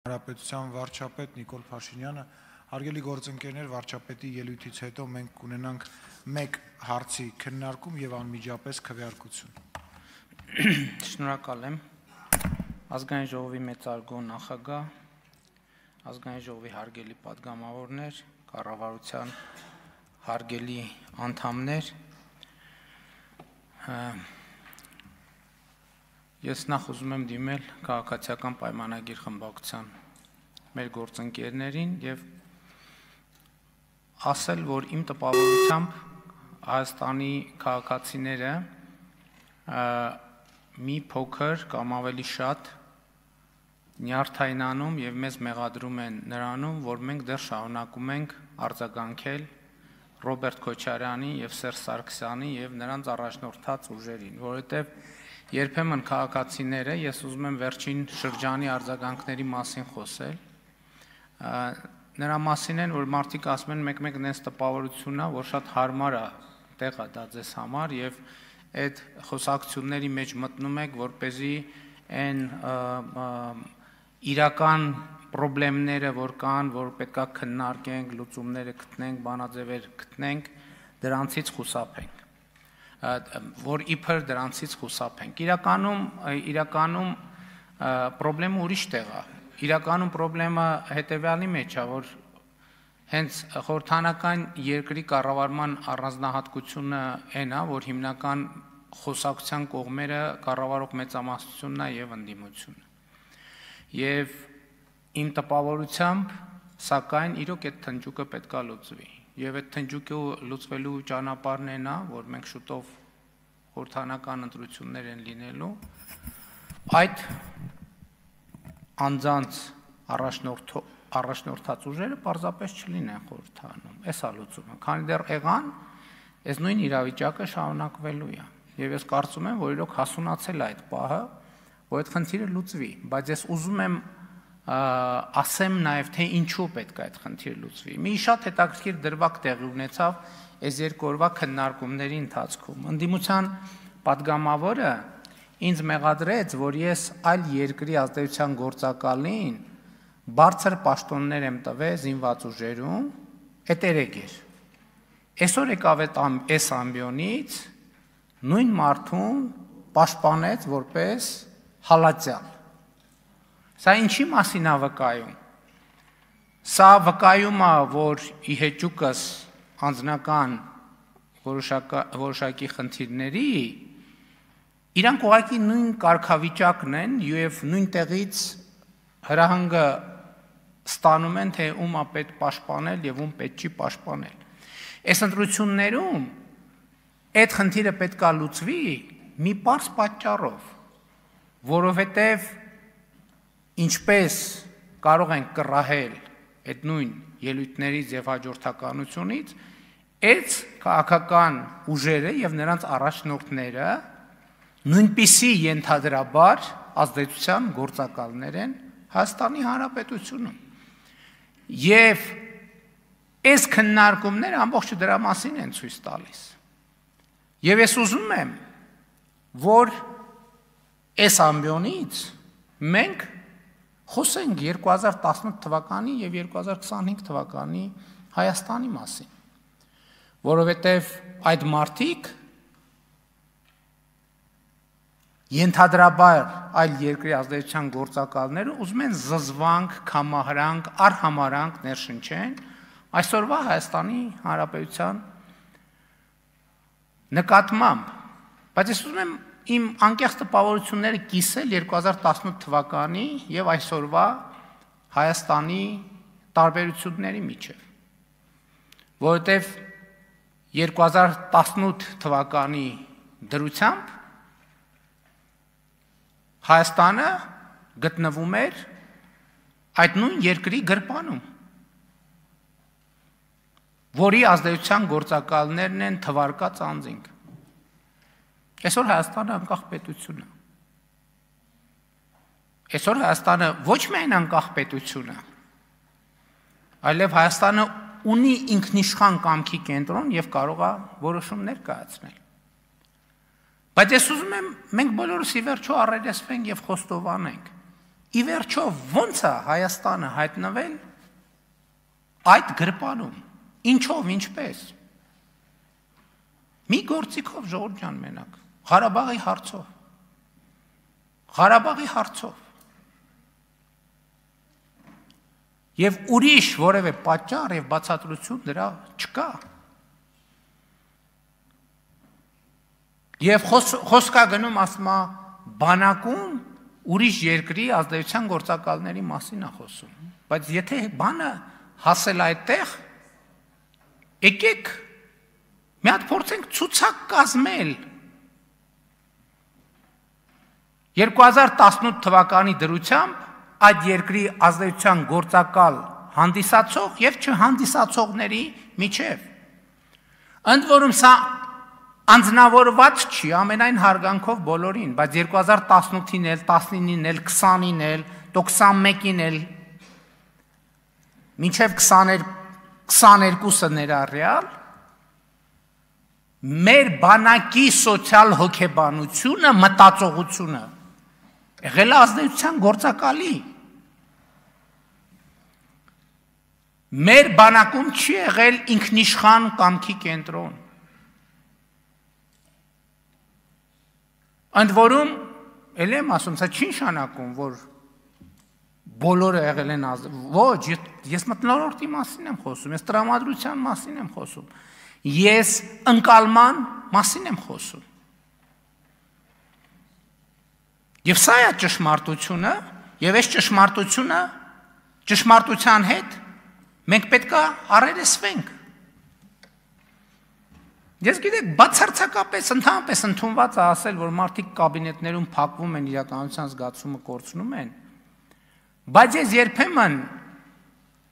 Հանրապետության վարչապետ Նիկոլ Փաշինյանը, հարգելի գործընկերներ, վարչապետի ելույթից հետո մենք կունենանք մեկ հարցի քննարկում եւ անմիջապես քվեարկություն։ Շնորհակալ եմ։ Ազգային ժողովի մեծարգո նախագահ, ազգային ժողովի հարգելի պատգամավորներ, կառավարության հարգելի անդամներ, ես նախ ուզում եմ դիմել քաղաքացիական պայմանագիր խմբակցության մեր գործընկերներին եւ ասել, որ իմ տպավորությամբ Հայաստանի քաղաքացիները մի փոքր կամ ավելի շատ նյարդայնանում եւ մեզ մեղադրում են նրանում, որ մենք դեռ շարունակում ենք արձագանքել Ռոբերտ Քոչարյանի եւ Սերժ Սարգսյանի եւ նրանց առաջնորդած ուժերին, որովհետեւ երբեմն քաղաքացիները, ես ուզում եմ վերջին շրջանի արձագանքների մասին խոսել, նրա մասին են, որ մարդիկ ասում են մեկ-մեկ նենց տպավորությունն է, որ շատ հարմար է տեղ է դա ձեզ համար եւ այդ խոսակցությունների մեջ մտնում եք, որպեսզի այն իրական խնդիրները, որ կան, որ պետքա քննարկենք, լուծումները գտնենք, բանաձևեր գտնենք, դրանցից խուսափենք, որ իբր դրանցից խուսափենք։ Իրականում խնդրեմը ուրիշ տեղ է։ Իրականում խնդրեմը հետեւյալի մեջ է, որ հենց խորհրդանական երկրի կառավարման առանձնահատկությունը այն է, որ հիմնական խոսակցության կողմերը կառավարող մեծամասնությունն է եւ ընդդիմությունը։ Եվ իմ տպավորությամբ, սակայն իրոք այդ թնջուկը պետքա լուծվի։ Եվ այդ թնջուկը լուծվելու ճանապարհն այն է, որ մենք շուտով խորհրդանական ընտրություններ են լինելու, այդ անձանց առաջնորդած ուժերը պարզապես չլինեն խորհրդանում, էս է լուծումը, քանի դեռ եղան, այս նույն իրավիճակը շարունակվելու է, եւ ես կարծում եմ, որ իրոք հասունացել է այդ պահը, որ այդ խնդիրը լուծվի, բայց ես ուզում եմ ասեմ նաև, թե ինչու պետք է այդ խնդիրը լուծվի։ Մի շատ հետաքրքիր դրվագ տեղի ունեցավ այս երկու օրվա քննարկումների ընթացքում։ Ընդդիմության պատգամավորը ինձ մեղադրեց, որ ես այլ երկրի ազդեցության գործակալին բարձր պաշտոններ եմ տվել զինված ուժերում, այդ երեկ էր։ Այսօր եկավ այս ամբիոնից նույն մարդուն պաշտպանեց որպես հալածյալ։ Սա ինչի մասին է վկայում։ Սա վկայում է, որ ի հեճուկս անձնական որոշակի խնդիրների իրանք ուղղակի նույն կարգավիճակն են եւ նույն տեղից հրահանգը ստանում են, թե ում է պետք պաշտպանել եւ ում պետք չի պաշտպանել։ Այս ընտրություններում այդ խնդիրը պետքա լուծվի մի պարզ պատճառով, որովհետեւ ինչպես կարող ենք կռահել այդ նույն ելույթներից եւ հաջորդականությունից, այդ քաղաքական ուժերը եւ նրանց առաջնորդները նույնպիսի ենթադրաբար ազդեցության գործակալներ են Հայաստանի Հանրապետությունում։ Եվ այս քննարկումները ամբողջ դրա մասին են ցույց տալիս։ Եվ ես ուզում եմ, որ այս ամբիոնից մենք խոսենք 2018 թվականի եւ 2025 թվականի Հայաստանի մասին, որովհետեւ այդ մարդիկ ենթադրաբար այլ երկրի ազդեցության գործակալները ուզում են զզվանք, կամահրանք, արհամարանք ներշնչեն այսօրվա Հայաստանի Հանրապետության նկատմամբ, բայց ես ուզում եմ իմ անկեղծ տպավորությունները կիսել 2018 թվականի եւ այսօրվա Հայաստանի տարբերությունների միջեւ, որովհետեւ 2018 թվականի դրությամբ Հայաստանը գտնվում էր այդ նույն երկրի գրպանում, որի ազդեցության գործակալներն են թվարկած անձինք։ Այսօր Հայաստանը անկախ պետություն է։ Այսօր Հայաստանը ոչ միայն անկախ պետություն է, այլև Հայաստանը ունի ինքնիշխան կամքի կենտրոն եւ կարող է որոշումներ կայացնել։ Բայց ես ուզում եմ մենք բոլորս ի վերջո առերեսվենք եւ խոստովանենք, ի վերջո ո՞նց է Հայաստանը հայտնվել այդ գրպանում, ինչով, ինչպես։ Մի գործիքով ժողովուրդ ջան մենակ, Ղարաբաղի հարցով։ Եվ ուրիշ որևէ պատճառ եւ բացատրություն դրա չկա։ Եվ խոսքա գնում ասում է բանակում ուրիշ երկրի ազդեցության գործակալների մասին է խոսում։ Բայց եթե բանը հասել այդտեղ, եկեք մի հատ փորձենք ցուցակ կազմել 2018 թվականի դրությամբ այդ երկրի ազդեցության գործակալ հանդիսացող եւ չհանդիսացողների միջև։ Ընդ որում սա անձնավորված չի ամենայն հարգանքով բոլորին, բայց 2018-ին էլ, 19-ին էլ, 20-ին էլ, 21-ին էլ մինչև 22-ը ներառյալ մեր բանակի սոցիալ հոգեբանությունը, մտածողությունը եղել է ազդեցության գործակալի։ Մեր բանակում չի եղել ինքնիշխան կամքի կենտրոն։ Ընդ որում, էլ եմ ասում, սա չի նշանակում, որ բոլորը եղել են ոչ, ես մթնոլորտի մասին եմ խոսում, ես տրամադրության մասին եմ խոսում, ես ընկալման մասին եմ խոսում։ Եվ սա է ճշմարտությունը, եւ այս ճշմարտության հետ մենք պետք է առերեսվենք։ Ես գիտեք, բացարձակապես ընդհանրապես ընդունված է ասել, որ մարդիկ կաբինետներում փակվում են, իրականության զգացումը կորցնում են, բայց ես երբեմն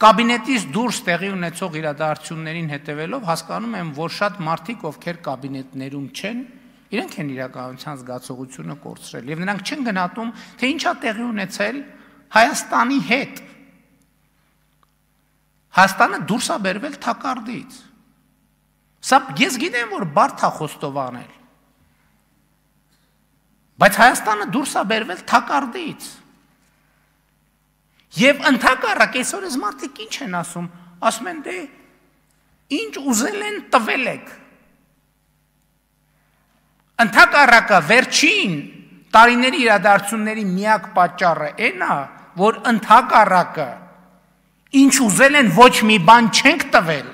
կաբինետից դուրս տեղի ունեցող իրադարձություններին հետևելով հասկանում եմ, որ շատ մարդիկ, ովքեր կաբինետներում չեն, իրենք են իրականության զգացողությունը կորցրել, եւ նրանք չեն գնահատում, թե ինչ է տեղի ունեցել Հայաստանի հետ։ Հայաստանը դուրս է բերվել թակարդից։ Սա ես գիտեմ, որ բարդ է խոստովանել, բայց Հայաստանը դուրս է բերվել թակարդից։ Եվ ընդհակառակ այսօր այս մարդիկ ինչ են ասում են դե ինչ ուզել են տվել եք։ Ընդհակառակը վերջին տարիների իրադարձությունների միակ պատճառը այն է, որ ընդհակառակը ինչ ուզել են ոչ մի բան չենք տվել։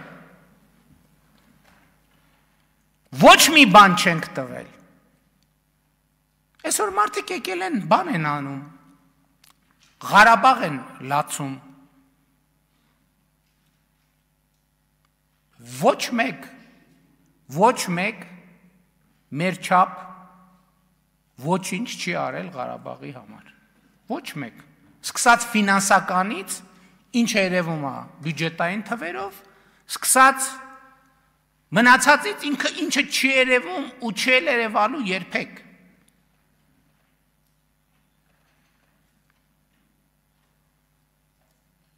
Ոչ մի բան չենք տվել։ Այսօր մարդիկ եկել են բան են անում, Ղարաբաղ են լացում։ Ոչ մեկ մեր չափ ոչինչ չի արել Ղարաբաղի համար։ Ոչ մեկ։ Սկսած ֆինանսականից, ինչ երևում է բյուջետային թվերով, սկսած մնացածից ինչը չի երևում ու չի երևալու երբեք։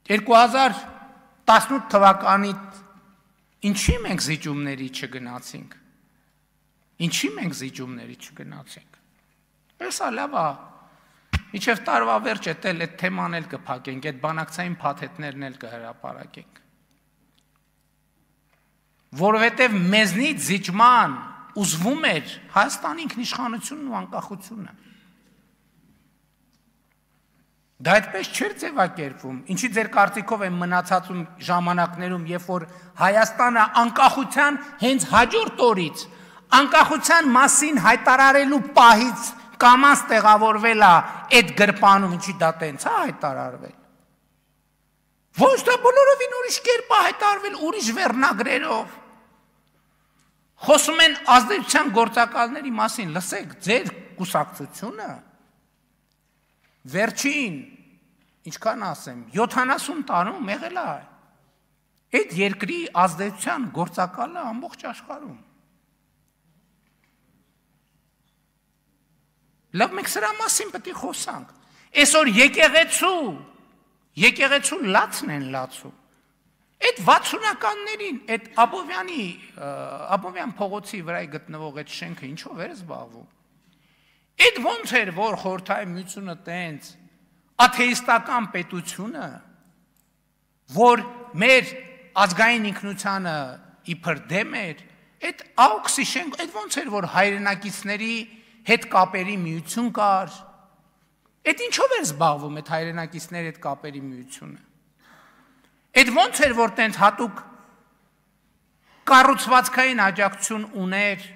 Երկու 2018 թվականից ինչի մենք զիջումների չգնացինք։ Ինչի մենք զիջումների չգնացինք։ Էսա լավ է, մինչև տարվա վերջ այդ թեման էլ կփակենք, այդ բանակցային փաթեթներն էլ կհրապարակենք։ Որովհետև մեզնից զիջման ուզվում էր Հայաստանի ինքնիշխանությունն ու անկախությունը։ Դա այդպես չէր ձևակերպվում, ինչի ձեր կարծիքով են մնացածում ժամանակներում, երբ որ Հայաստանը անկախության հենց հաջորդ օրից անկախության մասին հայտարարելու պահից կամաց տեղավորվել է այդ գրպանում, ինչի դա տենց է հայտարարվել։ Ոչ դա բոլորովին ուրիշ կերպ է հայտարարվել, ուրիշ վերնագրերով։ Խոսում են ազդեցության գործակալների մասին, լսեք, ձեր կուսակցությունը վերջին, ինչքան ասեմ, 70 տարում եղել է այդ երկրի ազդեցության գործակալը ամբողջ աշխարհում։ Լավ, մենք սրա մասին պետք է խոսանք։ Այսօր եկեղեցու լացն են լացում։ Այդ 60-ականներին, այդ Աբովյան փողոցի վրա գտնվող այդ շենքը ինչով էր զբաղվում։ Այդ ոնց էր, որ Խորհրդային Միությունը տենց աթեիստական պետությունը, որ մեր ազգային ինքնությանը իբր դեմ էր, այդ AUKS-ի շենք, այդ ոնց էր, որ հայրենակիցների հետ կապերի միություն կար, այդ ինչով էր զբաղվում այդ հայրենակիցների հետ կապերի միությունը, այդ ոնց էր, որ տենց հատուկ կառուցվածքային աջակցություն ուներ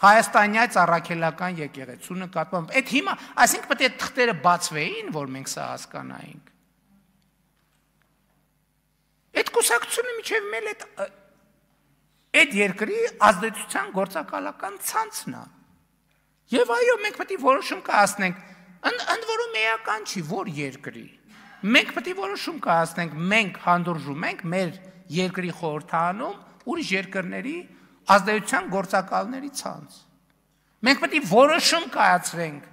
Հայաստանյաց առաքելական եկեղեցու նկատմամբ, այդ հիմա, այսինքն պետք է թղթերը բացվեին, որ մենք սա հասկանայինք։ Այդ կուսակցությունը միջև մել այդ երկրի ազդեցության գործակալական ցանցն է։ Եվ այո, մենք պետք է որոշում կայացնենք, ընդ որում էական չի, որ երկրի։ Մենք պետք է որոշում կայացնենք, մենք հանդուրժում ենք մեր երկրի խորհրդանում ուրիշ երկրների ազդեցության գործակալների ցանց։ Մենք պետք է որոշում կայացրենք,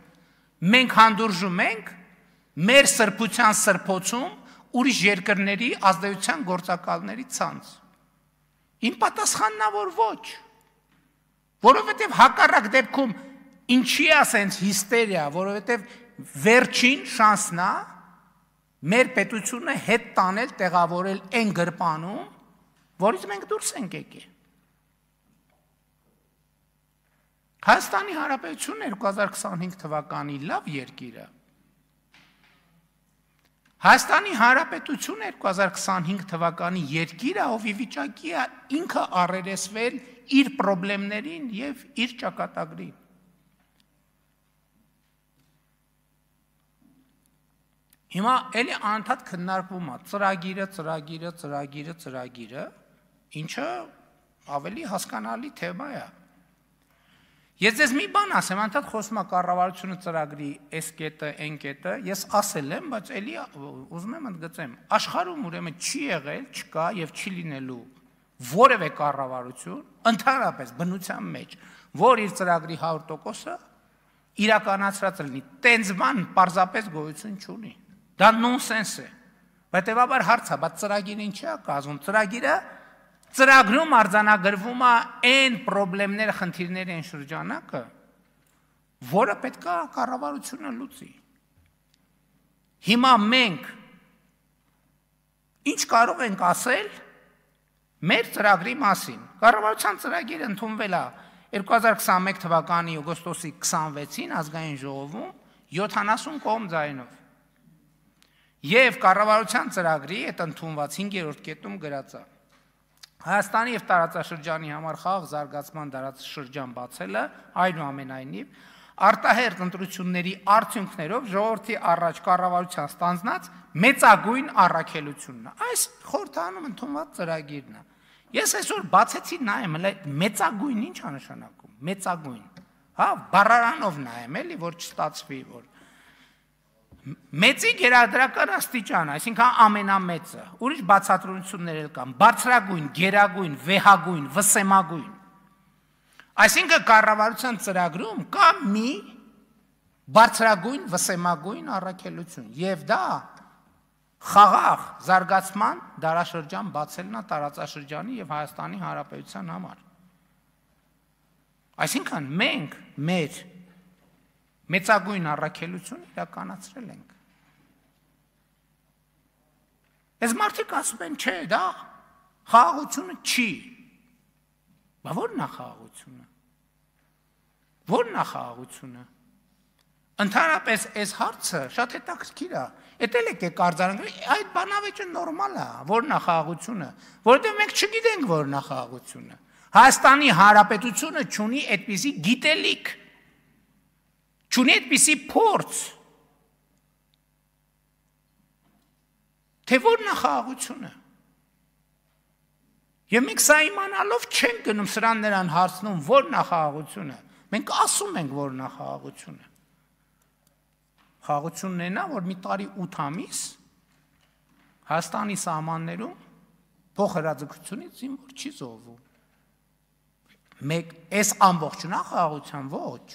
մենք հանդուրժում ենք մեր սրբության սրբոցում ուրիշ երկրների ազդեցության գործակալների ցանց։ Իմ պատասխանն է, որ ոչ, որովհետև հակառակ դեպքում ինչի է ասենց հիստերիա, որովհետև վերջին շանսն է մեր պետությունը հետ տանել, տեղավորել այն գրպանում, որից մենք դուրս ենք եկել։ Հայաստանի Հանրապետությունը 2025 թվականի լավ երկիր է։ Հայաստանի Հանրապետությունը 2025 թվականի երկիր է, ով ի վիճակի է ինքը առերեսվել իր խնդիրներին եւ իր ճակատագրին։ Հիմա էլի անընդհատ քննարկվում է ծրագիրը, ինչը ավելի հասկանալի թեմա է։ Ես ձեզ մի բան ասեմ, անընդհատ խոսում է կառավարությունը ծրագրի այս կետը, այն կետը, ես ասել եմ, բայց էլի ուզում եմ ընդգծեմ, աշխարհում ուրեմն չի եղել, չկա եւ չի լինելու որևէ կառավարություն, ընդհանրապես բնության մեջ, որ իր ծրագրի 100%-ը իրականացրած լինի, տենց բան պարզապես գոյություն չունի։ Դա նոնսենս է։ Հետևաբար հարց է, բայց ծրագիրը ինչի է կազմում։ Ծրագրում արձանագրվում է այն խնդիրները, խնդիրների այն շրջանակը, որը պետք է կառավարությունը լուծի։ Հիմա մենք ինչ կարող ենք ասել մեր ծրագրի մասին։ Կառավարության ծրագիրը ընդունվել է 2021 թվականի օգոստոսի 26-ին ազգային ժողովում 70 կողմ ձայնով։ Եվ կառավարության ծրագրի այդ ընդունված 5-րդ կետում գրած է. Հայաստանի եւ տարածաշրջանի համար խաղաղ զարգացման դարաշրջան բացելը, այնուամենայնիվ, արտահերթ ընտրությունների արդյունքներով ժողովրդի առաջ կառավարության ստանձնած մեծագույն առաքելությունն է։ Այս խորհրդանում ընդունված ծրագիրն է։ Ես այսօր բացեցի նայեմ, մեծագույն ինչ է նշանակում։ Մեծագույն։ Հա, բառարանով նայեմ, էլի, որ չստացվի, որ մեծի գերադրական աստիճան, այսինքն ամենամեծը, ուրիշ բացատրություններ էլ կան, բարձրագույն, գերագույն, վեհագույն, վսեմագույն։ Այսինքն կառավարության ծրագրում կա մի բարձրագույն, վսեմագույն առաքելություն, եւ դա խաղաղ զարգացման դարաշրջան բացելն է տարածաշրջանի եւ Հայաստանի Հանրապետության համար։ Այսինքն մենք մեր մեծագույն առաքելություն իրականացրել ենք։ Այս մարդիկ ասում են, չէ, դա խաղաղությունը չի։ Բա ո՞րն է խաղաղությունը։ Ո՞րն է խաղաղությունը։ Ընդհանրապես այս հարցը շատ հետաքրքիր է։ Էդ էլ եկեք արձանագրենք, այդ բանավեճը նորմալ է, ո՞րն է խաղաղությունը, որովհետև մենք չգիտենք ո՞րն է խաղաղությունը։ Հայաստանի Հանրապետությունը չունի այդպիսի գիտելիք, չունի այդպիսի փորձ, թե ո՞րն է խաղաղությունը։ Եվ մենք սա իմանալով չենք գնում սրան նրան հարցնում, ո՞րն է խաղաղությունը։ Մենք ասում ենք, ո՞րն է խաղաղությունը։ Խաղաղությունն այն է, որ մի տարի 8 ամիս Հայաստանի սահմաններում փոխհրաձգությունից զինվոր չի զոհվում։ Մեկ այս ամբողջն է խաղաղության ոչ։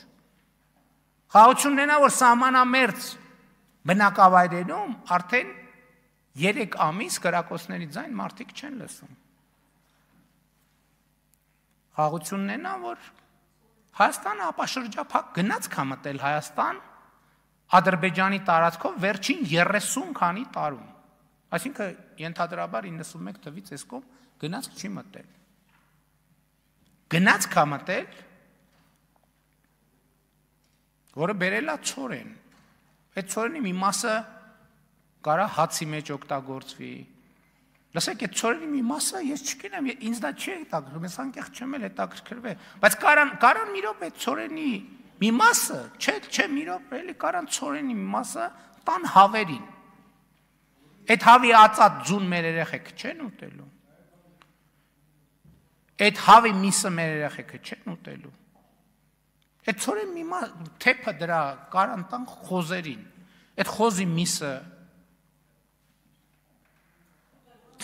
Խաղաղությունն այն է, որ սահմանամերձ բնակավայրերում արդեն 3 ամիս կրակոցների ձայն մարդիկ չեն լսում։ Խաղաղությունն այն է, որ Հայաստանը ապաշրջափակ գնաց կամտել Հայաստան Ադրբեջանի տարածքով վերջին 30 քանի տարում։ Այսինքն ենթադրաբար 91 թվից այս կողմ գնացք չի մտել։ Գնացք է մտել, որը բերել է ցորեն։ Այդ ցորենի մի մասը կարա հացի մեջ օգտագործվի։ Լսեք, այդ ցորենի մի մասը ես չգիտեմ, ինձ դա չի հետաքրքրում, ես անկեղծ չեմ էլ հետաքրքրվել, բայց կարան մի րոպե այդ ցորենի մի մասը, չէ, մի րոպե, էլի կարան ցորենի մի մասը տան հավերին։ Այդ հավի ածած ձուն մեր երեխեքը չեն ուտելու։ Այդ հավի միսը մեր երեխեքը չեն ուտելու։ Այդ ցորեն մի մաս թեփը դրա կարան տան խոզերին։ Այդ խոզի միսը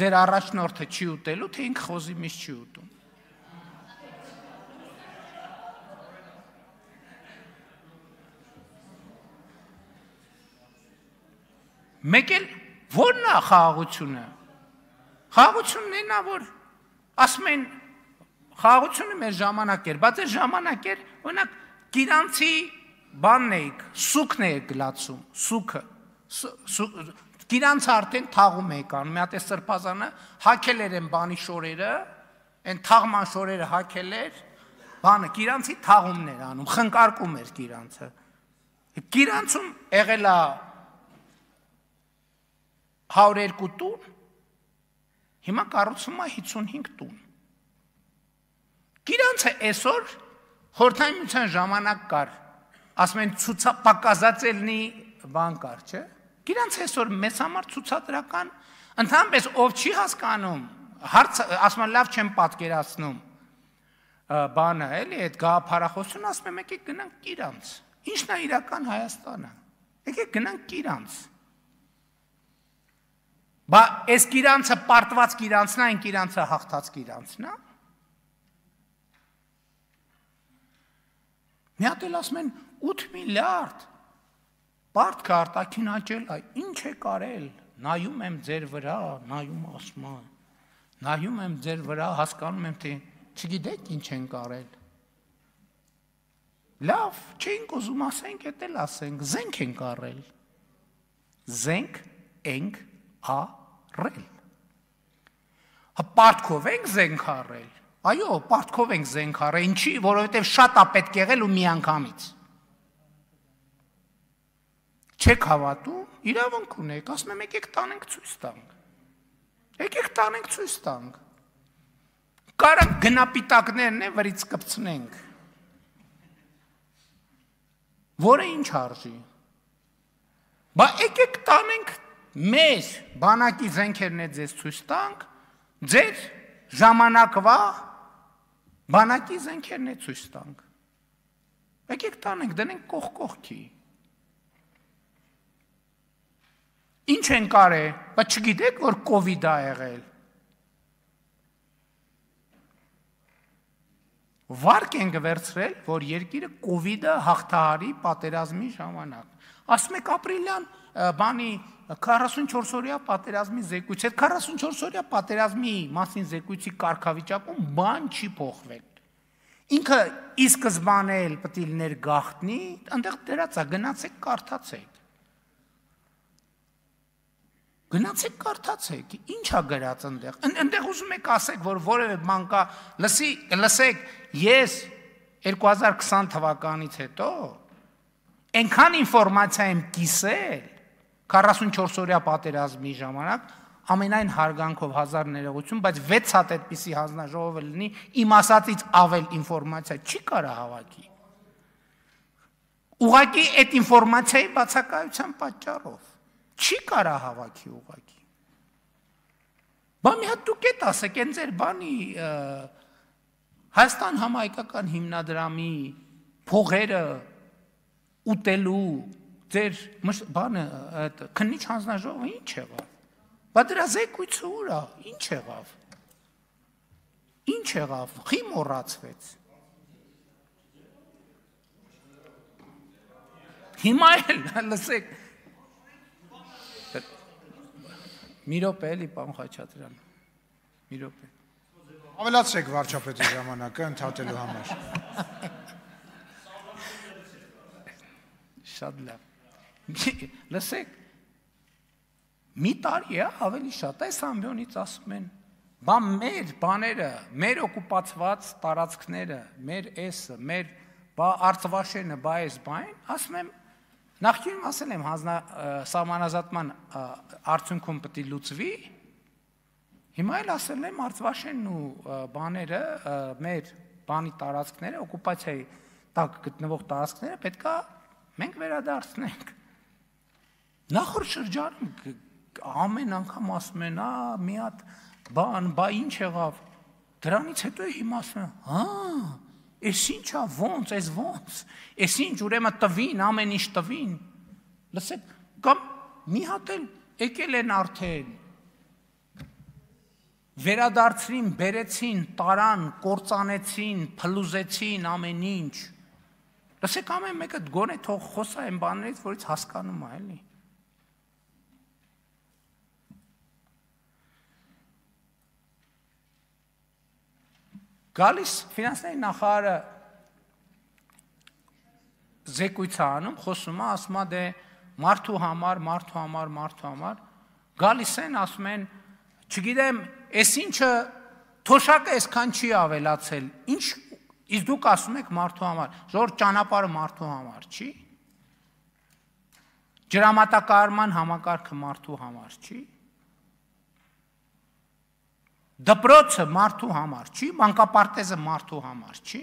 ձեր առաջնորդը չի ուտելու, թե ինքը խոզի միս չի ուտում։ Մեկ էլ ո՞րն է խաղաղությունը։ Խաղաղությունն է նա, որ ասում են խաղաղությունը մեր ժամանակ էր, բայց այդ ժամանակ էր, օրինակ գիրանցի բանն էիք, սուքն էիք գլացում, սուքը, գիրանցը արդեն թաղում էիք անում, մի հատ է սրբազանը հակել էր են բանի շորերը, են թաղման շորերը հակել էր, բանը գիրանցի թաղումն էր անում, խնկարկում էր գիրանցը։ Գիրանցում եղել է 102 տուն, հիմա կառուցվում է 55 տուն։ Գիրանցը այսօր Խորհրդային Միության ժամանակ կար, ասում են պակասածելնի բան կար, չէ՞։ Գիրանցը այսօր մեծ համար ցուցադրական, ընդհանրապես ով չի հասկանում, ասում են լավ չեմ պատկերացնում, բանը էլի այդ գաղափարախոսությունը, ասում եմ եկեք գնանք Գիրանց։ Ինչն է իրական Հայաստանը։ Եկեք գնանք Գիրանց։ Բա այս Գիրանցը պարտված Գիրանցն է, այն Գիրանցը հաղթած Գիրանցն է։ Մի հատ էլ ասում են 8 միլիարդ պարտք արտաքին աճել, ինչ է կարել, նայում եմ ձեր վրա, նայում ասում եմ, նայում եմ ձեր վրա, հասկանում եմ, թե չգիտեք ինչ են կարել։ Լավ, չենք ուզում ասենք, էդ էլ ասենք, զենք են կարել։ Զենք ենք առել։ Պարտքով ենք զենք առել։ Այո, պարտքով ենք զենք առել, ինչի, որովհետև շատ է պետք եղել ու միանգամից։ Չեք հավատում, իրավունք ունեք, ասում եմ եկեք տանենք ցույց տանք։ Եկեք տանենք ցույց տանք։ Կարանք գնապիտակներն է վրից կպցնենք։ Որը ինչ արժի։ Բա եկեք տանենք մեր բանակի զենքերն է ձեզ ցույց տանք, ձեր ժամանակվա բանակի զենքերն է ցույց տանք։ Եկեք տանենք, դնենք կողքի։ Ինչ են կարել, բայց չգիտեք, որ կովիդ է եղել։ Վարկ ենք վերցրել, որ երկիրը կովիդը հաղթահարի պատերազմի ժամանակ։ Ասում եք ապրիլյան բանի 44 օրյա պատերազմի զեկույց, այդ 44 օրյա պատերազմի մասին զեկույցի կարգավիճակում բան չի փոխվել։ Ինքը ի սկզբանե էլ պետք է լիներ գաղտնի, այնտեղ դրած է, գնացեք կարդացեք։ Գնացեք կարդացեք, ինչ է գրած այնտեղ։ Այնտեղ ուզում եք ասեք, որ որևէ բան կա, լսեք, ես 2020 թվականից հետո այնքան ինֆորմացիա եմ կիսել 44 օրյա պատերազմի ժամանակ, ամենայն հարգանքով 1000 ներողություն, բայց 6 հատ այդպիսի հանձնաժողովը լինի, իմ ասածից ավել ինֆորմացիա չի կարա հավաքի։ Ուղղակի այդ ինֆորմացիայի բացակայության պատճառով չի կարա հավաքի ուղղակի։ Բա մի հատ դուք եք ասեք, այն ձեր բանի Հայաստան համահայկական հիմնադրամի փողերը ուտելու ձեր բանը քննիչ հանձնաժողովը ինչ եղավ։ Բա դրա զեկույցը ուր է, ինչ եղավ։ Ինչ եղավ, խի մոռացվեց։ Հիմա էլ լսեք։ Մի րոպե էլի, պարոն Խաչատրյան։ Մի րոպե։ Ավելացրեք վարչապետի ժամանակը ընդհատելու համար։ Շատ լավ։ Լսեք, մի տարի է ավելի շատ այս ամբյոնից ասում են, բա մեր բաները, մեր օկուպացված տարածքները, մեր էսը, մեր բա Արցվաշենը, բա այս բան, ասում եմ, նախկինում ասել եմ սահմանազատման արդյունքում պետք է լուծվի, հիմա էլ ասել եմ Արցվաշենն ու բաները, մեր բանի տարածքները, օկուպացիայի տակ գտնվող տարածքները պետք է մենք վերադարձնենք։ Նախորդ շրջանում ամեն անգամ ասում են, մի հատ բան, բա ինչ եղավ, դրանից հետո հիմա ասում են, էս ինչա, ոնց, էս ոնց, էս ինչ ուրեմն տվին, ամեն ինչ տվին, լսեք, կամ մի հատ էլ եկել են արդեն, վերադարձրին, բերեցին, տարան, կործանեցին, փլուզեցին ամեն ինչ, լսեք ամեն մեկը գոնե թող խոսա այն բաներից, որից հասկանում է, էլի։ Գալիս ֆինանսների նախարարը զեկույց է անում, խոսում է, ասում է դե մարդու համար, գալիս են, ասում են, չգիտեմ, այս ինչը թոշակը այսքան չի ավելացել, ինչ, իսկ դուք ասում եք մարդու համար, որ ճանապարհը մարդու համար չի, ջրամատակարարման համակարգը մարդու համար չի, դպրոցը մարդու համար չի, մանկապարտեզը մարդու համար չի։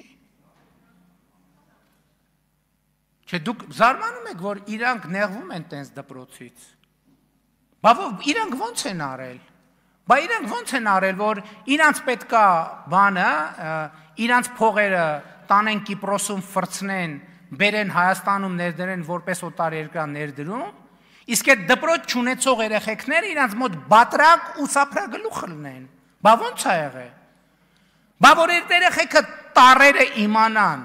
Չէ, դուք զարմանում եք, որ իրանք նեղվում են տենց դպրոցից։ Բա իրանք ոնց են արել։ Բա իրանք ոնց են արել, որ իրանք պետքա բանը, իրանք փողերը տանեն Կիպրոսում ֆրցնեն, բերեն Հայաստանում ներդրեն որպես օտարերկրյա ներդրում, իսկ այդ դպրոց չունեցող երեխեքները իրանք մոտ բատրակ ու սափրագլուխ լնեն։ Բա ոնց է եղել։ Բա որ այդ երեխեքը տառերը իմանան։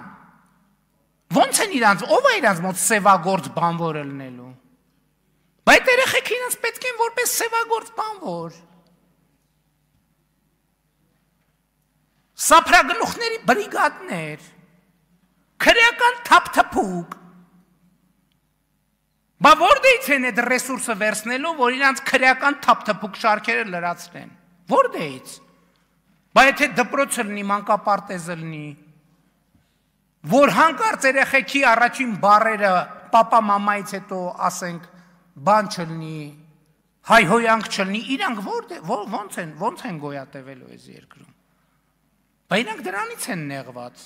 Ոնց են իրանք, ով է իրանք մոտ սևագործ բանվոր լնելու։ Բա այդ երեխեքը իրանք պետք են որպես սևագործ բանվոր։ Սափրագլուխների բրիգադներ, քրեական թափթփուկ։ Բա որտեղից են այդ ռեսուրսը վերցնելու, որ իրանք քրեական թափթփուկ շարքերը լրացնեն։ Որտեղից։ Բա եթե դպրոցը լինի, մանկապարտեզը լինի, որ հանկարծ երեխեքի առաջին բառերը պապա մամայից հետո ասենք բան չլինի, հայհոյանք չլինի, իրանք ոնց են գոյատևելու այս երկրում։ Բա իրանք դրանից են նեղված։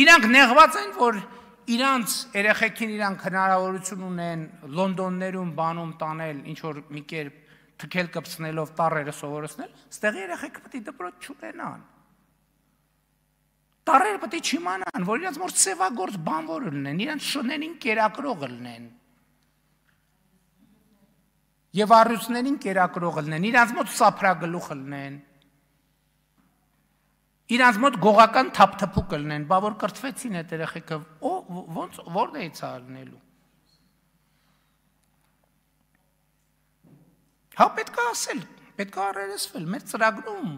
Իրանք նեղված են, որ իրանց երեխեքին իրանք հնարավորություն ունեն Լոնդոններում բանում տանել, ինչ որ մի կերպ թքել կպցնելով տառերը սովորեցնել, ստեղ երեխեքը պետք է դպրոց չունենան։ Տառերը պետք է չիմանան, որ իրանց մոտ սևագործ բանվոր լինեն, իրանց շներին կերակրող լինեն։ Եվ առյուծներին կերակրող լինեն, իրանց մոտ սափրագլուխ լինեն։ Իրանց մոտ գողական թափթփուկ լինեն, բա որ կրթվեցին այդ երեխեքը, ոնց որտեղից է լինելու։ Հա պետք է ասել, պետք է առերեսվել, մեր ծրագրում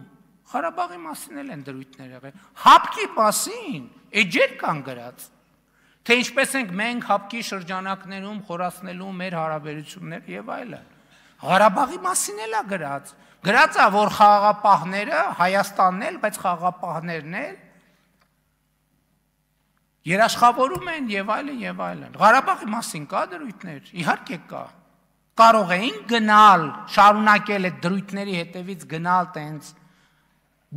Ղարաբաղի մասին էլ են դրույթներ եղել, հապկի մասին էջեր կան գրած, թե ինչպես ենք մենք հապկի շրջանակներում խորացնելու մեր հարաբերություններ եւ այլն։ Ղարաբաղի մասին էլ է գրած, գրած է, որ խաղաղապահները Հայաստանն էլ, բայց խաղաղապահներն էլ երաշխավորում են եւ այլն։ Ղարաբաղի մասին կա դրույթներ, իհարկե կա։ Կարող էին գնալ, շարունակել այդ դրույթների հետևից գնալ տենց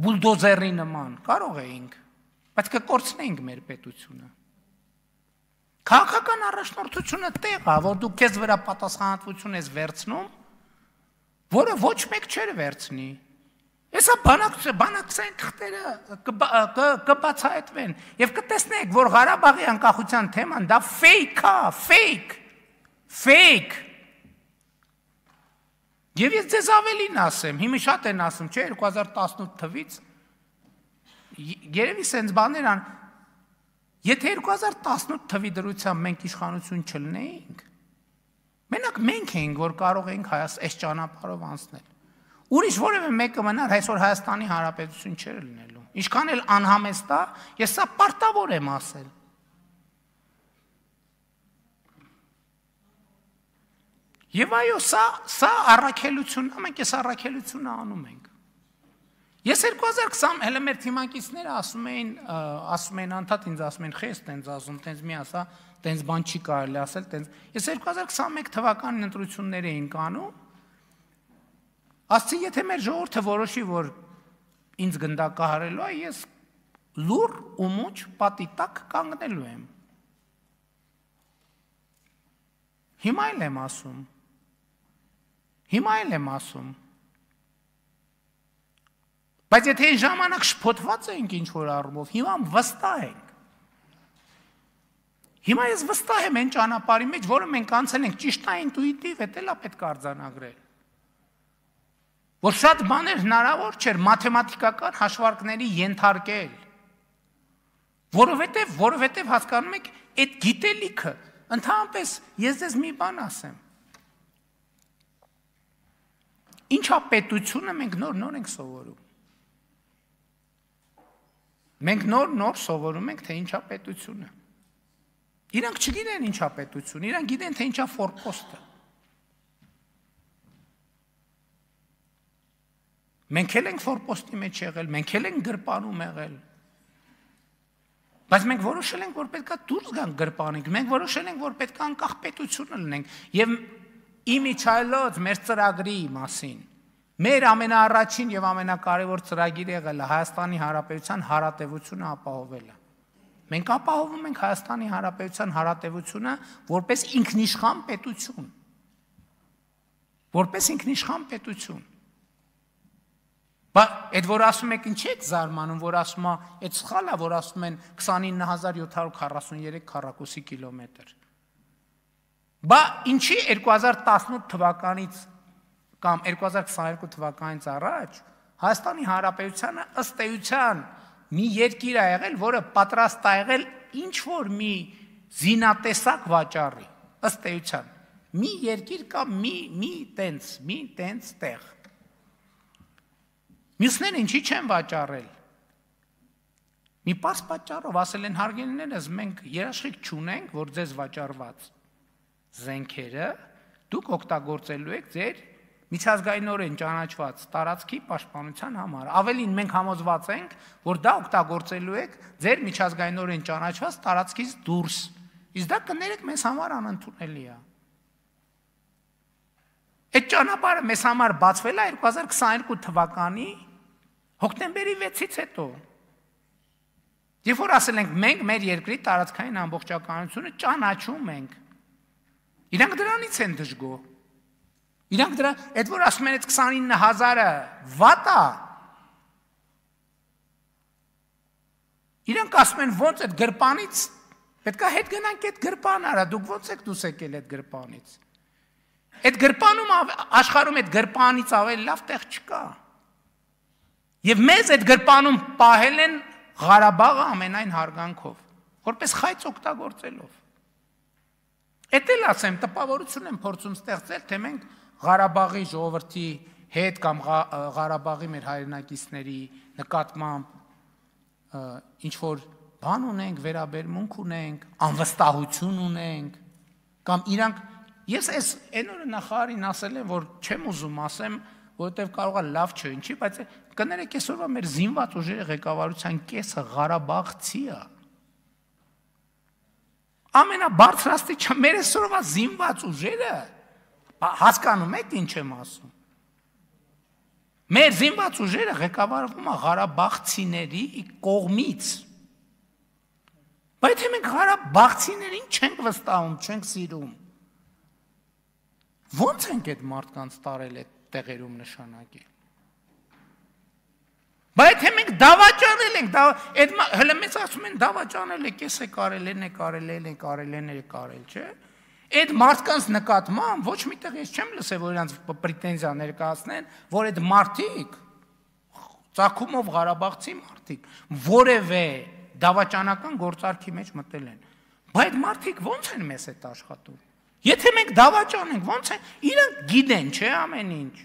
բուլդոզերի նման, կարող էինք, բայց կկորցնենք մեր պետությունը։ Քաղաքական առաջնորդությունը տեղ է, որ դու քեզ վրա պատասխանատվություն ես վերցնում, որը ոչ մեկ չէր վերցնի։ Հեսա բանակցային թղթերը կբացահայտվեն եւ կտեսնեք, որ Ղարաբաղի անկախության թեման դա ֆեյք է, ֆեյք։ Եվ ես ձեզ ավելին ասեմ, հիմա շատ են ասում, չէ, 2018 թվից, երևի սենց բաներ ան, եթե 2018 թվի դրությամբ մենք իշխանություն չլնեինք, մենակ մենք էինք, որ կարող էինք այս ճանապարհով անցնել։ Ուրիշ որևէ մեկը մնար այսօր Հայաստանի Հանրապետություն չէր լինելու։ Ինչքան էլ անհամեստ է, ես սա պարտավոր եմ ասել։ Եվ այո, սա առաքելությունն է, մենք այս առաքելությունը անում ենք։ Ես 2020 հələ մեր թիմակիցները ասում էին անդադ ինձ ասում են, խես տենց ասում, տենց մի ասա, տենց բան չի կարելի ասել, տենց։ Ես 2021 թվականին ընտրություններ էինք անում։ Ասացի, եթե մեր ժողովուրդը որոշի, որ ինձ գնդակահարելու է, ես լուր ու մուչ պատի տակ կանգնելու եմ։ Հիմա էլ եմ ասում։ Բայց եթե այն ժամանակ շփոթված էինք ինչ-որ առումով, հիմա վստահ ենք։ Հիմա ես վստահ եմ այն ճանապարհի մեջ, որը մենք անցել ենք, ճիշտ է, ինտուիտիվ, դա էլ է պետք արձանագրել։ Որ շատ բաներ հնարավոր չէր մաթեմատիկական հաշվարկների ենթարկել։ Որովհետև հասկանում եք, այդ գիտելիքը, ընդհանրապես ես ձեզ մի բան ասեմ։ Ինչա պետությունը մենք նոր ենք սովորում։ Մենք նոր սովորում ենք, թե ինչա պետությունը։ Իրանք չգիտեն ինչա պետությունը, իրանք գիտեն, թե ինչա ֆորպոստը։ Մենք էլ ենք ֆորպոստի մեջ եղել, մենք էլ ենք գրպանում եղել։ Բայց մենք որոշել ենք, որ պետքա դուրս գանք գրպանից, մենք որոշել ենք, որ պետքա անկախ պետություն լինենք, եւ իմիջայլոց մեր ծրագրի մասին։ Մեր ամենաառաջին եւ ամենակարևոր ծրագիրը եղել է Հայաստանի Հանրապետության հարատեվությունը ապահովելը։ Մենք ապահովում ենք Հայաստանի Հանրապետության հարատեվությունը որպես ինքնիշխան պետություն։ Որպես ինքնիշխան պետություն։ Բայց այդ որ ասում եք ինչի եք զարմանում, որ ասում է, այդ սխալ է, որ ասում են 29743 քառակուսի կիլոմետր։ Բա ինչի 2018 թվականից կամ 2022 թվականից առաջ Հայաստանի Հանրապետությանը ըստ էության մի երկիր է եղել, որը պատրաստ է եղել ինչ-որ մի զինատեսակ վաճառի, ըստ էության։ Մի երկիր կամ մի տենց տեղ։ Մյուսները ինչի չեն վաճառել։ Մի պարզ պատճառով ասել են հարգելիներս, մենք երաշխիք չունենք, որ ձեզ վաճառված զենքերը դուք օգտագործելու եք ձեր միջազգայինորեն ճանաչված տարածքի պաշտպանության համար։ Ավելին մենք համոզված ենք, որ դա օգտագործելու եք ձեր միջազգայինորեն ճանաչված տարածքից դուրս։ Իսկ դա կներեք մեզ համար անընդունելի է։ Այդ ճանապարհը մեզ համար բացվել է 2022 թվականի հոկտեմբերի 6-ից հետո։ Երբ որ ասել ենք մենք մեր երկրի տարածքային ամբողջականությունը ճանաչում ենք։ Իրանք դրանից են դժգոհ։ Իրանք դրա, այդ որ ասում են այդ 29000-ը վատ է։ Իրանք ասում են ոնց այդ գրպանից պետքա հետ գնանք այդ գրպան արա, դուք ոնց եք դուս եկել այդ գրպանից։ Այդ գրպանում աշխարհում այդ գրպանից ավելի լավ տեղ չկա։ Եվ մեզ այդ գրպանում պահել են Ղարաբաղը ամենայն հարգանքով, որպես խայծ օգտագործելով։ Էդ էլ ասեմ, տպավորություն եմ փորձում ստեղծել, թե մենք Ղարաբաղի ժողովրդի հետ կամ Ղարաբաղի մեր հայրենակիցների նկատմամբ ինչ որ բան ունենք, վերաբերմունք ունենք, անվստահություն ունենք, կամ իրանք ես այն օրը նախարարին ասել եմ, որ չեմ ուզում ասեմ, որովհետև կարող է լավ չէ, ինչի, բայց կներեք այսօրվա մեր զինված ուժերի ղեկավարության կեսը Ղարաբաղցի է։ Ամենաբարձրաստիճան մեր այսօրվա զինված ուժերը հասկանում եք ինչ եմ ասում։ Մեր զինված ուժերը ղեկավարվում է Ղարաբաղցիների կողմից։ Բայց մենք Ղարաբաղցիներին չենք վստահում, չենք սիրում։ Ոնց ենք այդ մարդկանց տարել այդ տեղերում նշանակել։ Բայց մենք դավաճանել ենք, հələ մեզ ասում են դավաճանել եք, էս է կարել, են է կարել, չէ։ Այդ մարդկանց նկատմամբ ոչ միտեղ ես չեմ լսել, որ իրանց պրետենզիա ներկայացնեն, որ այդ մարդիկ ծագումով Ղարաբաղցի մարդիկ որևէ դավաճանական գործարքի մեջ մտել են։ Բայց մարդիկ ո՞նց են մեզ հետ աշխատում։ Եթե մենք դավաճանենք, ո՞նց են, իրանք գիտեն, չէ, ամեն ինչ։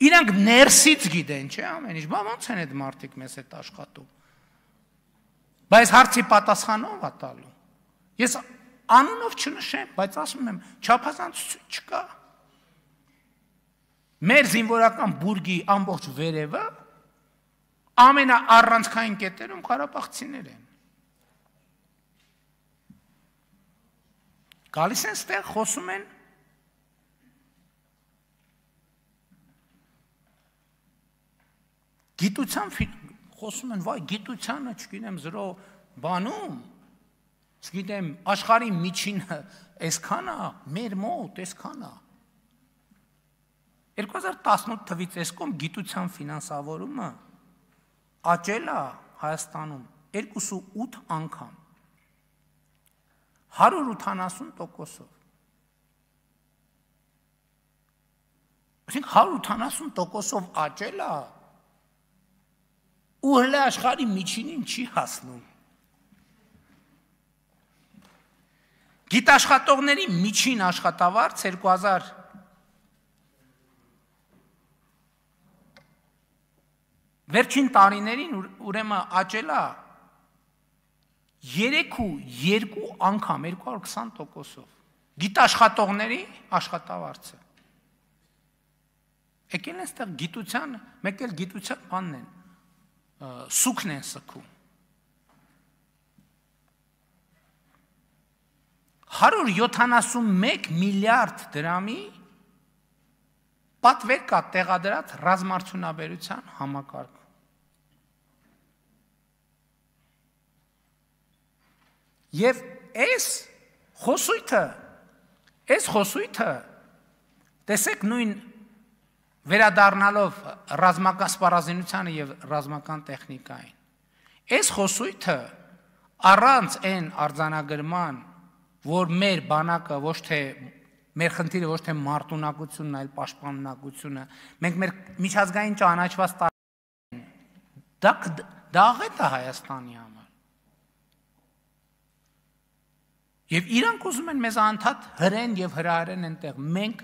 Իրանք ներսից գիտեն, չէ, ամեն ինչ, բա ո՞նց են այդ մարդիկ մեզ հետ աշխատում։ Բայց հարցի պատասխանով է տալու։ Ես անունով չնշեմ, բայց ասում եմ, չափազանցություն չկա։ Մեր զինվորական բուրգի ամբողջ վերևը ամենաառանցքային կետերում ղարաբաղցիներ են։ Գալիս են ստեղ, խոսում են գիտության, խոսում են, վայ, գիտությանը, չգիտեմ, զրո բանում, չգիտեմ, աշխարհի միջինը այսքան է, մեր մոտ այսքան է։ 2018 թվից այսքոմ գիտության ֆինանսավորումը աճել է Հայաստանում 2.8 անգամ, 180%-ով։ Այսինքն 180%-ով աճել է ու հələ աշխարհի միջինին չի հասնում։ Գիտաշխատողների միջին աշխատավարձ 2000 վերջին տարիներին ուրեմն աճել է 3.2 անգամ 220%-ով գիտաշխատողների աշխատավարձը։ Եկել են ստեղ գիտության, մեկ էլ գիտության բանն են, սուքն են սքում։ 171 միլիարդ դրամի պատվեր կա տեղադրած ռազմարդյունաբերության համակարգ։ Եվ այս խոսույթը, տեսեք նույն վերադառնալով ռազմական սպառազինությանը եւ ռազմական տեխնիկային, այս խոսույթը առանց այն արձանագրման, որ մեր բանակը ոչ թե մեր խնդիրը ոչ թե մարտունակությունն, այլ պաշտպանունակությունը, մենք մեր միջազգային ճանաչված դա աղետ է Հայաստանի համար։ Եվ իրանք ուզում են մեզ անդադ հրեն եւ հրահրեն այնտեղ, մենք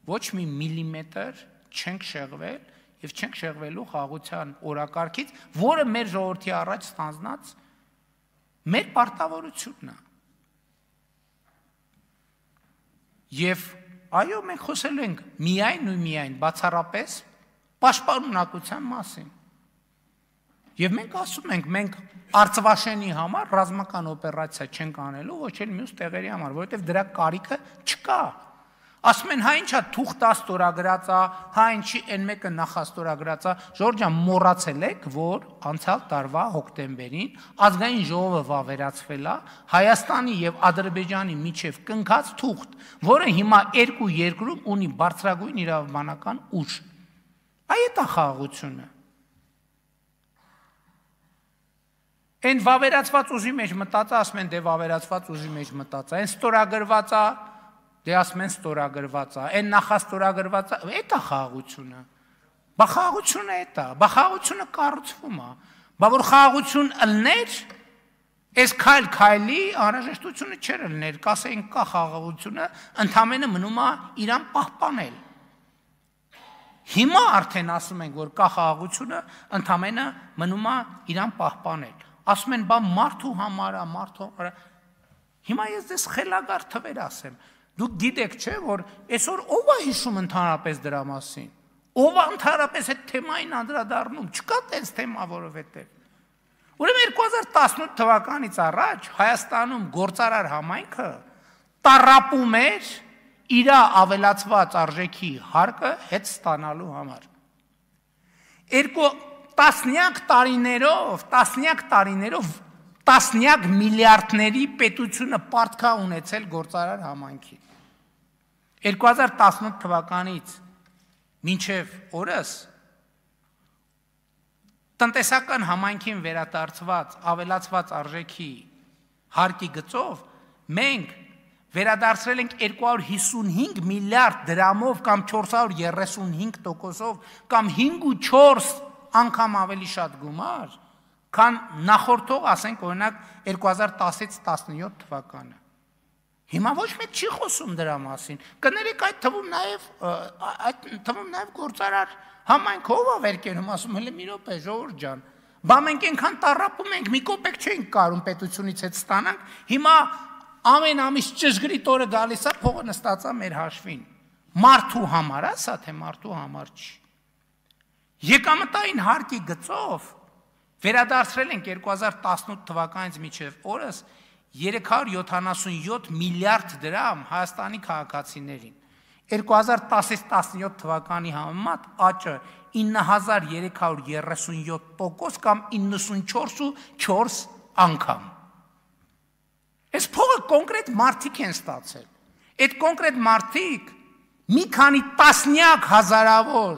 ոչ մի միլիմետր չենք շեղվել եւ չենք շեղվելու խաղաղության օրակարգից, որը մեր ժողովրդի առաջ ստանձնած մեր պարտավորությունն է։ Եվ այո, մենք խոսելու ենք միայն ու միայն բացառապես պաշտպանունակության մասին։ Եվ մենք ասում ենք, մենք Արցվաշենի համար ռազմական օպերացիա չենք անելու, ոչ էլ մյուս տեղերի համար, որովհետև դրա կարիքը չկա։ Ասում են, հա ինչա թուղթա ստորագրած է, հա ինչի այն մեկը նախաստորագրած է, Ժորժ ջան, մոռացել եք, որ անցյալ տարվա հոկտեմբերին ազգային ժողովը վավերացվել է Հայաստանի եւ Ադրբեջանի միջև կնքած թուղթ, որը հիմա երկու երկրում ունի բարձրագույն իրավաբանական ուժ։ Այդ է խաղաղությունը։ Այն վավերացված ուժի մեջ մտածա, ասում են դե վավերացված ուժի մեջ մտածա, այն ստորագրված է, դե ասում են ստորագրված է, այն նախաստորագրված է, այդ է խաղաղությունը։ Բա խաղաղությունը այդ է, բա խաղաղությունը կառուցվում է։ Բա որ խաղաղություն ըլներ, այս քայլի անհրաժեշտությունը չէր ըլներ, կասեին կա խաղաղությունը, ընդամենը մնում է իրան պահպանել։ Հիմա արդեն ասում ենք, որ կա խաղաղությունը, ընդամենը մնում է իրան պահպանել։ Ասում են, բա մարդու համար է, մարդու համար է։ Հիմա ես դες խելագար թվեր ասեմ։ Դուք գիտեք, չէ, որ այսօր ով է հիշում ընդհանրապես դրա մասին։ Ով է ընդհանրապես այդ թեմային անդրադառնում, չկա տես թեմա, որովհետև։ Ուրեմն 2018 թվականից առաջ Հայաստանում գործարար համայնքը տառապում էր իր ավելացված արժեքի հարկը հետ ստանալու համար։ Տասնյակ տարիներով տասնյակ միլիարդների պետությունը պարտքա ունեցել գործարար համայնքի։ 2018 թվականից մինչև օրս տնտեսական համայնքին վերադարձված ավելացված արժեքի հարկի գծով մենք վերադարձրել ենք 255 միլիարդ դրամով կամ 435%-ով կամ 5.4 անգամ ավելի շատ գումար, քան նախորդող, ասենք օրինակ 2010-ից 17 թվականը։ Հիմա ոչ մեկ չի խոսում դրա մասին։ Կներեք այդ թվում նաև գործարար համայնքով ավ երկերում ասում, հələ մի րոպե, Ժողովուրդ ջան, բա մենք այնքան տառապում ենք, մի կոպեկ չենք կարում պետությունից հետ ստանանք, հիմա ամեն ամիս ճշգրիտ օրը գալիս է, փողը նստած է մեր հաշվին։ Մարդու համար է, սա թե մարդու համար չի։ Եկամտային հարկի գծով վերադարձրել ենք 2018 թվականից մինչև օրս 377 միլիարդ դրամ Հայաստանի քաղաքացիներին։ 2010-17 թվականի համեմատ աճը 9337% կամ 94.4 անգամ։ Այս փողը կոնկրետ մարդիկ են ստացել։ Այդ կոնկրետ մարդիկ մի քանի տասնյակ հազարավոր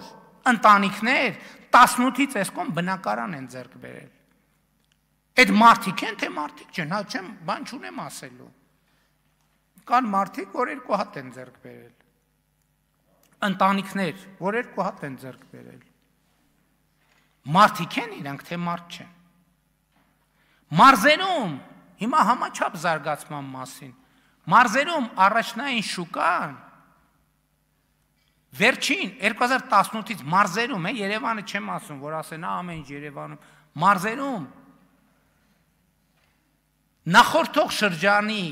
ընտանիքներ 18-ից այսքան բնակարան են ձեռք բերել։ Այդ մարդիկ են, թե մարդիկ չեն, հա չեմ, բան չունեմ ասելու։ Կան մարդիկ, որ 2 հատ են ձեռք բերել։ Ընտանիքներ, որ 2 հատ են ձեռք բերել։ Մարդիկ են իրանք, թե մարդ չեն։ Մարզերում, հիմա համաչափ զարգացման մասին, մարզերում առաջնային շուկան վերջին 2018-ից մարզերում է, Երևանը չեմ ասում, որ ասեն ամեն ինչ Երևանում, մարզերում նախորդող շրջանի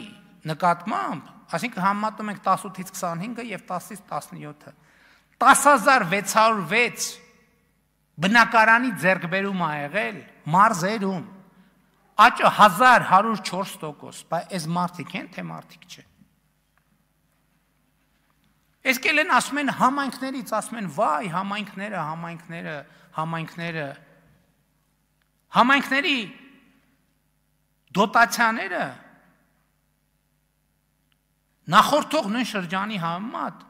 նկատմամբ, այսինքն համեմատում ենք 18-ից 25-ը եւ 10-ից 17-ը, 10606 բնակարանի ձեռքբերում ա եղել մարզերում, աճը 1104%, բայց այս մարդիկ են, թե մարդիկ չեն։ Այս կելեն ասում են համայնքներից, ասում են վայ, համայնքների դոտացիաները նախորդող նույն շրջանի համեմատ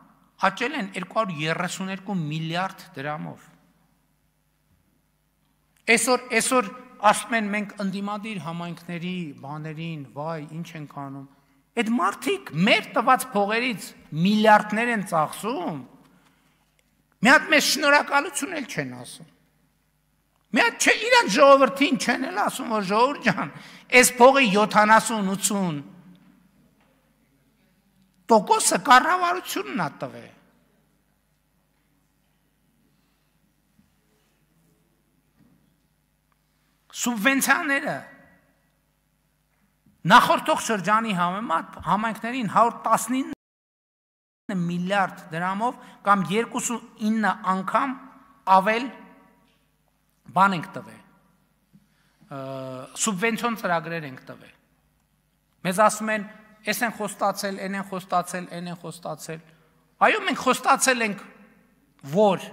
աճել են 232 միլիարդ դրամով։ Այսօր ասում են մենք ընդդիմադիր համայնքների բաներին, վայ, ինչ ենք անում։ Այդ մարդիկ մեր տված փողերից միլիարդներ են ծախսում, մի հատ մեզ շնորհակալություն էլ չեն ասում։ Մի հատ չէ, իրանց ժողովրդին չեն էլ ասում, որ ժողովուրդ ջան, այս փողի 70-80%-ը կառավարությունն ա տվել։ Սուբվենցիաները նախորդող շրջանի համեմատ համայնքներին 119 միլիարդ դրամով կամ 29 անգամ ավել բան ենք տվել, սուբվենցիոն ծրագրեր ենք տվել։ Մեզ ասում են, այս են խոստացել, այն են խոստացել, այն են խոստացել։ Այո, մենք խոստացել ենք, որ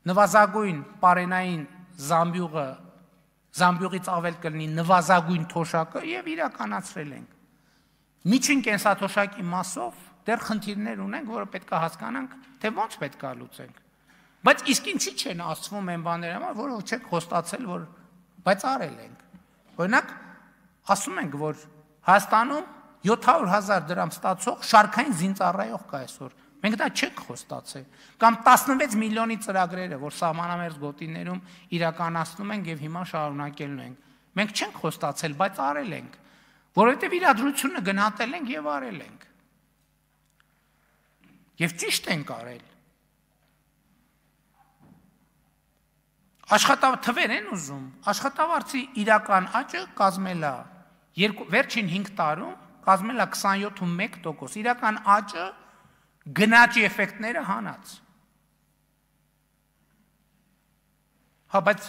նվազագույն պարենային Զամբյուղից ավել կլինի նվազագույն թոշակը եւ իրականացրել ենք։ Միջին կենսաթոշակի մասով դեռ խնդիրներ ունենք, որը պետք է հասկանանք, թե ոնց պետք է լուծենք։ Բայց իսկ ինչի չեն ասվում այն բաները, որով չեք խոստացել, որ բայց արել ենք։ Օրինակ, ասում ենք, որ Հայաստանում 700,000 դրամ ստացող շարքային զինծառայող կա այսօր։ Մենք դա չենք խոստացել։ Կամ 16 միլիոնի ծրագրերը, որ սահմանամերձ գոտիներում իրականացնում ենք եւ հիմա շարունակելու ենք։ Մենք չենք խոստացել, բայց արել ենք, որովհետեւ իրադրությունը գնահատել ենք եւ արել ենք։ Եվ ճիշտ ենք արել։ Աշխատավարձեր են ուզում, աշխատավարձի իրական աճը կազմել է վերջին 5 տարում կազմել է 27.1%, իրական աճը գնաճի էֆեկտները հանած։ Հա, բայց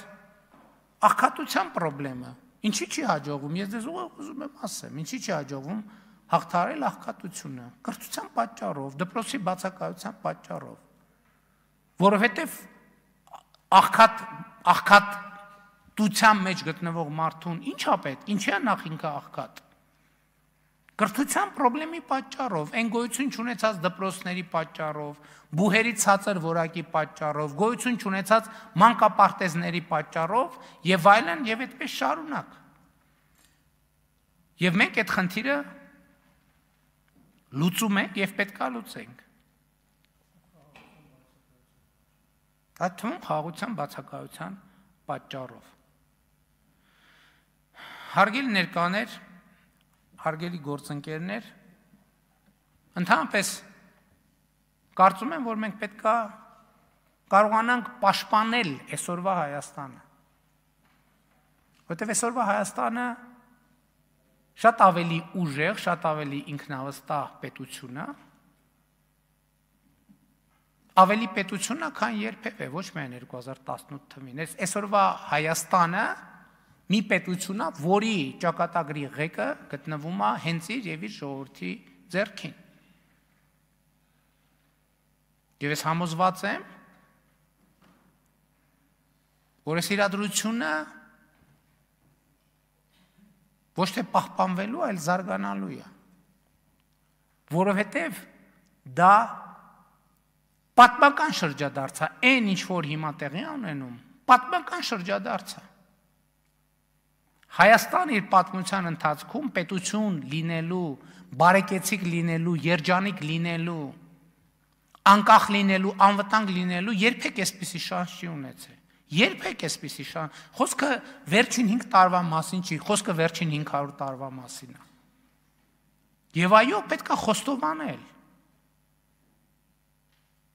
աղքատության խնդրը ինչի չի հաջողվում, ես դες ուզում եմ ասեմ, ինչի չի հաջողվում հաղթահարել աղքատությունը, կրթության պատճառով, դպրոցի բացակայության պատճառով, որովհետև աղքատության մեջ գտնվող մարդուն ինչա պետք, ինչի է նախ ինքը աղքատ։ Կրթության խնդրի պատճառով, այն գոյություն չունեցած դպրոցների պատճառով, բուհերի ցածր որակի պատճառով, գոյություն չունեցած մանկապարտեզների պատճառով եւ այլն եւ այդպես շարունակ։ Եվ մենք այդ խնդիրը լուծում ենք եւ պետքա լուծենք։ Այդ թվում խաղաղության բացակայության պատճառով։ Հարգելի ներկաներ, հարգելի գործընկերներ, ընդհանրապես կարծում եմ, որ մենք պետքա կարողանանք պաշտպանել այսօրվա Հայաստանը։ Որտեղ այսօրվա Հայաստանը շատ ավելի ուժեղ, շատ ավելի ինքնավստահ պետությունը, ավելի պետությունն է, քան երբևէ, ոչ միայն 2018 թվին։ Այսօրվա Հայաստանը մի պետություն է, որի ճակատագրի ղեկը գտնվում է հենց իր եւ իր ժողովրդի ձեռքին։ Եվ ես համոզված եմ, որ այս իրադրությունը ոչ թե պահպանվելու, այլ զարգանալու է, որովհետև դա պատմական շրջադարձ է, այն ինչ որ հիմա տեղի ունենում, պատմական շրջադարձ է։ Հայաստանը իր պատմության ընթացքում պետություն լինելու, բարեկեցիկ լինելու, երջանիկ լինելու, անկախ լինելու, անվտանգ լինելու երբեք այսպիսի շանս չի ունեցել։ Երբեք այսպիսի շանս, խոսքը վերջին 5 տարվա մասին չի, խոսքը վերջին 500 տարվա մասին է։ Եվ այո, պետք է խոստովանել։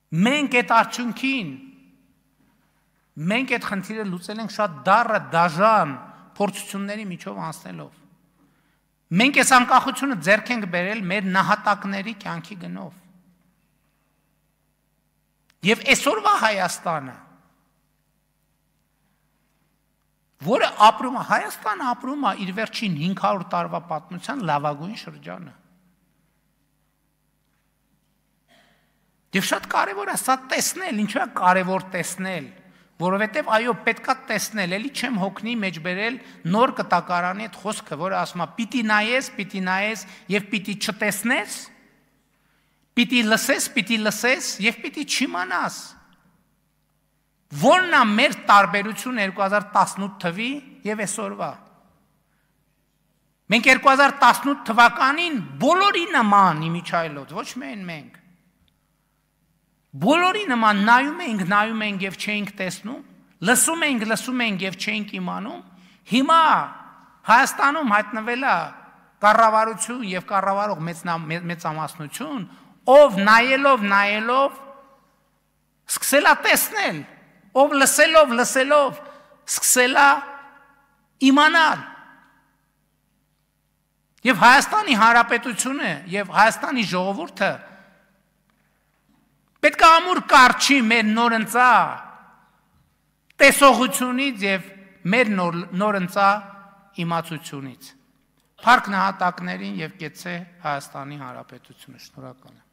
Մենք այդ արդյունքին, մենք այդ խնդիրը լուծել ենք շատ դառը, դաժան փորձությունների միջով անցնելով։ Մենք այս անկախությունը ձեռք ենք բերել մեր նահատակների կյանքի գնով։ Եվ այսօրվա Հայաստանը, որը ապրում է, Հայաստանը ապրում է իր վերջին 500 տարվա պատմության լավագույն շրջանը։ Եվ շատ կարևոր է սա տեսնել, ինչու է կարևոր տեսնել, որովհետև այո, պետքա տեսնել, էլի չեմ հոգնի մեջ բերել նոր կտակարանի այդ խոսքը, որը ասում է պիտի նայես եւ պիտի չտեսնես, պիտի լսես եւ պիտի չիմանաս։ Որն է մեր տարբերությունը 2018 թվի եւ այսօրվա։ Մենք 2018 թվականին բոլորի նման իմիջայլոց, ոչ միայն մենք։ Բոլորի նման նայում ենք եւ չէինք տեսնում, լսում ենք եւ չէինք իմանում։ Հիմա Հայաստանում հայտնվել է կառավարություն եւ կառավարող մեծամասնություն, ով նայելով սկսել է տեսնել, ով լսելով սկսել է իմանալ։ Եվ Հայաստանի Հանրապետությունը եւ Հայաստանի ժողովուրդը պետք է ամուր կարճի մեր նորընծա տեսողությունից եւ մեր նորընծա իմացությունից։ Փառք նահատակներին եւ կեցցե Հայաստանի Հանրապետությունը։ Շնորհակալ եմ։